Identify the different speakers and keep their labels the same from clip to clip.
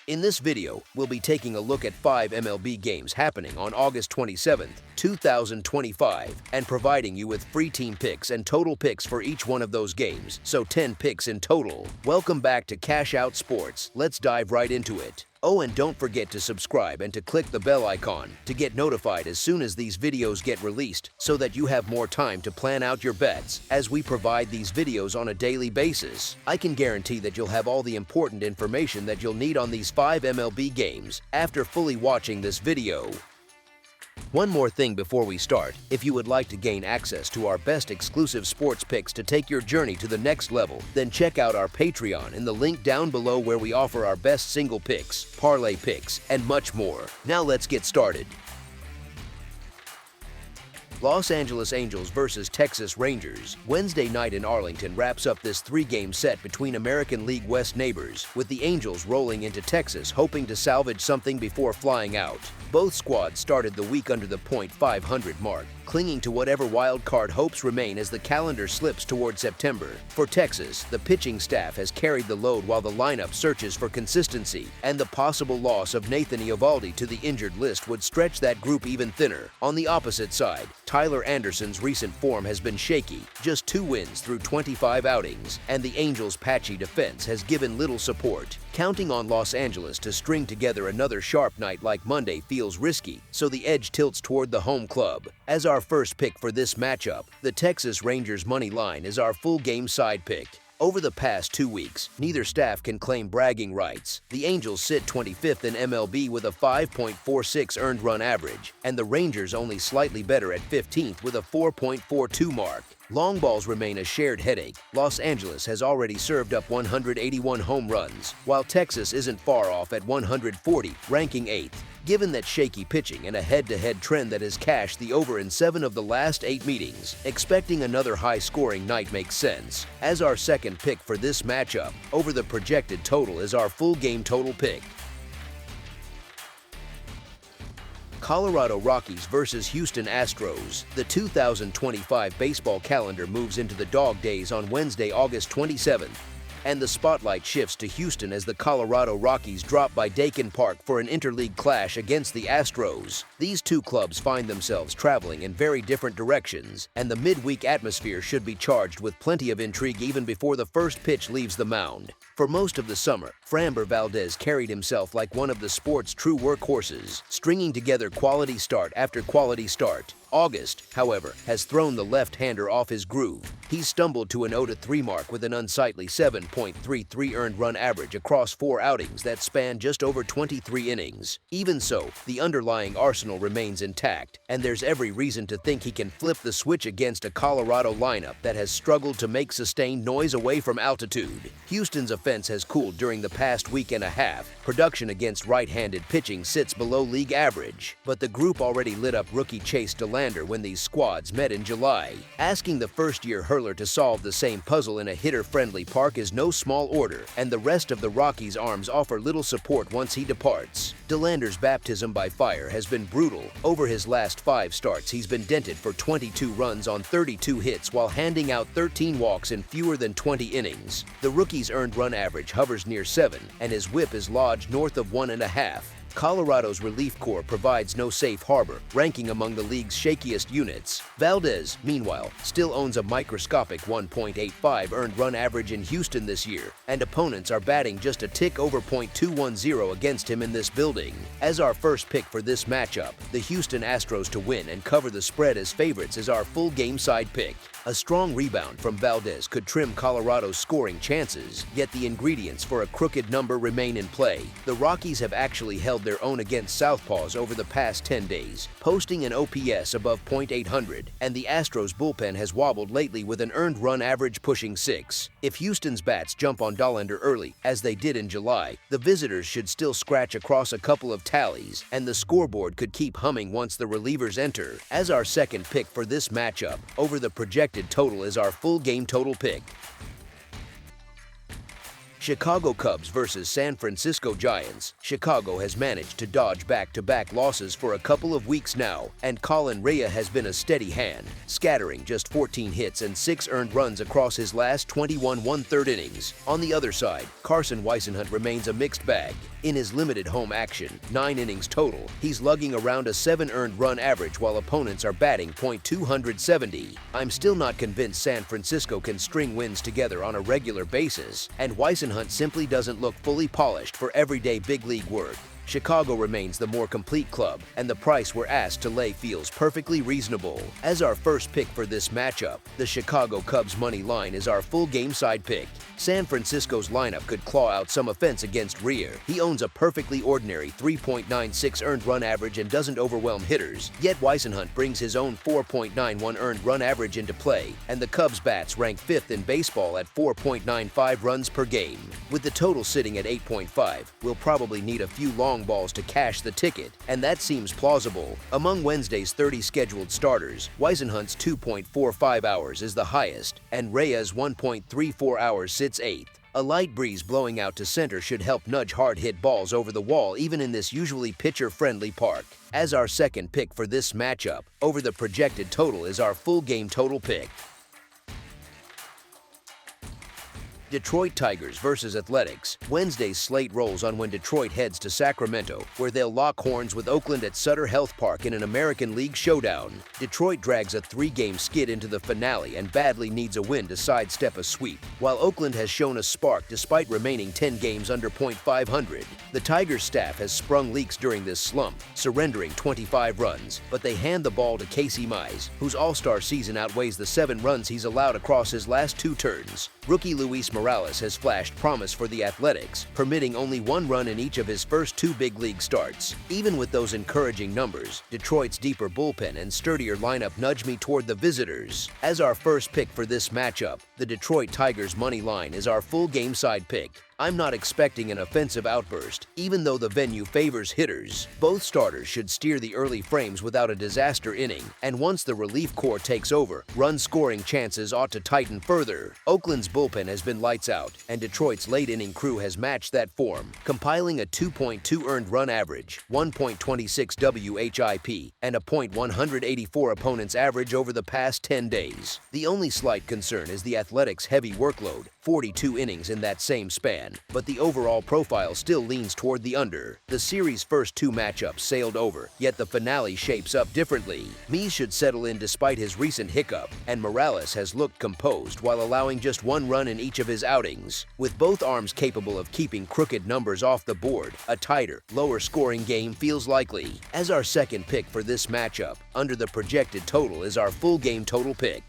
Speaker 1: In this video, we'll be taking a look at 5 MLB games happening on August 27th, 2025, and providing you with free team picks and total picks for each one of those games, so 10 picks in total. Welcome back to Cash Out Sports. Let's dive right into it. Oh, and don't forget to subscribe and to click the bell icon to get notified as soon as these videos get released so that you have more time to plan out your bets as we provide these videos on a daily basis. I can guarantee that you'll have all the important information that you'll need on these 5 MLB games after fully watching this video. One more thing before we start, if you would like to gain access to our best exclusive sports picks to take your journey to the next level, then check out our Patreon in the link down below where we offer our best single picks, parlay picks, and much more. Now let's get started. Los Angeles Angels versus Texas Rangers. Wednesday night in Arlington wraps up this 3-game set between American League West neighbors, with the Angels rolling into Texas hoping to salvage something before flying out. Both squads started the week under the .500 mark, clinging to whatever wild card hopes remain as the calendar slips toward September. For Texas, the pitching staff has carried the load while the lineup searches for consistency, and the possible loss of Nathan Eovaldi to the injured list would stretch that group even thinner. On the opposite side, Tyler Anderson's recent form has been shaky, just 2 wins through 25 outings, and the Angels' patchy defense has given little support. Counting on Los Angeles to string together another sharp night like Monday feels risky, so the edge tilts toward the home club. As our first pick for this matchup, the Texas Rangers money line is our full game side pick. Over the past 2 weeks, neither staff can claim bragging rights. The Angels sit 25th in MLB with a 5.46 earned run average, and the Rangers only slightly better at 15th with a 4.42 mark. Long balls remain a shared headache. Los Angeles has already served up 181 home runs, while Texas isn't far off at 140, ranking 8th. Given that shaky pitching and a head-to-head trend that has cashed the over in 7 of the last 8 meetings, expecting another high-scoring night makes sense. As our second pick for this matchup, over the projected total is our full game total pick. Colorado Rockies versus Houston Astros. The 2025 baseball calendar moves into the dog days on Wednesday, August 27th, and the spotlight shifts to Houston as the Colorado Rockies drop by Dakin Park for an interleague clash against the Astros. These two clubs find themselves traveling in very different directions, and the midweek atmosphere should be charged with plenty of intrigue even before the first pitch leaves the mound. For most of the summer, Framber Valdez carried himself like one of the sport's true workhorses, stringing together quality start after quality start. August, however, has thrown the left-hander off his groove. He's stumbled to an 0-3 mark with an unsightly 7.33 earned run average across 4 outings that span just over 23 innings. Even so, the underlying arsenal remains intact, and there's every reason to think he can flip the switch against a Colorado lineup that has struggled to make sustained noise away from altitude. Houston's offense has cooled during the past week and a half. Production against right-handed pitching sits below league average, but the group already lit up rookie Chase DeLander when these squads met in July. Asking the first-year hurler to solve the same puzzle in a hitter-friendly park is no small order, and the rest of the Rockies' arms offer little support once he departs. DeLander's baptism by fire has been brutal. Over his last 5 starts, he's been dented for 22 runs on 32 hits while handing out 13 walks in fewer than 20 innings. The rookie's earned run average hovers near 7, and his whip is lodged north of 1.5. Colorado's relief corps provides no safe harbor, ranking among the league's shakiest units. Valdez, meanwhile, still owns a microscopic 1.85 earned run average in Houston this year, and opponents are batting just a tick over .210 against him in this building. As our first pick for this matchup, the Houston Astros to win and cover the spread as favorites is our full game side pick. A strong rebound from Valdez could trim Colorado's scoring chances, yet the ingredients for a crooked number remain in play. The Rockies have actually held their own against Southpaws over the past 10 days, posting an OPS above .800, and the Astros bullpen has wobbled lately with an earned run average pushing 6. If Houston's bats jump on Dollander early, as they did in July, the visitors should still scratch across a couple of tallies, and the scoreboard could keep humming once the relievers enter. As our second pick for this matchup, over the projected total is our full game total pick. Chicago Cubs versus San Francisco Giants. Chicago has managed to dodge back-to-back losses for a couple of weeks now, and Colin Rea has been a steady hand, scattering just 14 hits and 6 earned runs across his last 21 1/3 innings. On the other side, Carson Whisenhunt remains a mixed bag. In his limited home action, 9 innings total, he's lugging around a 7 earned run average while opponents are batting .270. I'm still not convinced San Francisco can string wins together on a regular basis, and Whisenhunt simply doesn't look fully polished for everyday big league work. Chicago remains the more complete club, and the price we're asked to lay feels perfectly reasonable. As our first pick for this matchup, the Chicago Cubs money line is our full game side pick. San Francisco's lineup could claw out some offense against Rea. He owns a perfectly ordinary 3.96 earned run average and doesn't overwhelm hitters, yet Whisenhunt brings his own 4.91 earned run average into play, and the Cubs bats rank 5th in baseball at 4.95 runs per game. With the total sitting at 8.5, we'll probably need a few long balls to cash the ticket, and that seems plausible. Among Wednesday's 30 scheduled starters, Whisenhunt's 2.45 hours is the highest, and Rea's 1.34 hours sits 8th. A light breeze blowing out to center should help nudge hard-hit balls over the wall even in this usually pitcher-friendly park. As our second pick for this matchup, over the projected total is our full game total pick. Detroit Tigers versus Athletics. Wednesday's slate rolls on when Detroit heads to Sacramento, where they'll lock horns with Oakland at Sutter Health Park in an American League showdown. Detroit drags a 3-game skid into the finale and badly needs a win to sidestep a sweep, while Oakland has shown a spark despite remaining 10 games under .500. The Tigers staff has sprung leaks during this slump, surrendering 25 runs, but they hand the ball to Casey Mize, whose all-star season outweighs the 7 runs he's allowed across his last 2 turns. Rookie Luis Morales has flashed promise for the Athletics, permitting only 1 run in each of his first 2 big league starts. Even with those encouraging numbers, Detroit's deeper bullpen and sturdier lineup nudge me toward the visitors. As our first pick for this matchup, the Detroit Tigers money line is our full game side pick. I'm not expecting an offensive outburst, even though the venue favors hitters. Both starters should steer the early frames without a disaster inning, and once the relief corps takes over, run-scoring chances ought to tighten further. Oakland's bullpen has been lights out, and Detroit's late-inning crew has matched that form, compiling a 2.2 earned run average, 1.26 WHIP, and a .184 opponent's average over the past 10 days. The only slight concern is the Athletics' heavy workload, 42 innings in that same span, but the overall profile still leans toward the under. The series' first 2 matchups sailed over, yet the finale shapes up differently. Mize should settle in despite his recent hiccup, and Morales has looked composed while allowing just 1 run in each of his outings. With both arms capable of keeping crooked numbers off the board, a tighter, lower-scoring game feels likely. As our second pick for this matchup, under the projected total is our full game total pick.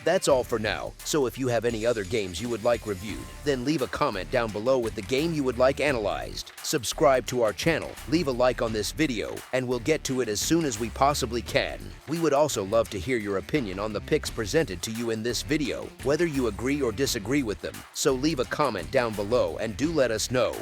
Speaker 1: That's all for now, so if you have any other games you would like reviewed, then leave a comment down below with the game you would like analyzed. Subscribe to our channel, leave a like on this video, and we'll get to it as soon as we possibly can. We would also love to hear your opinion on the picks presented to you in this video, whether you agree or disagree with them, so leave a comment down below and do let us know.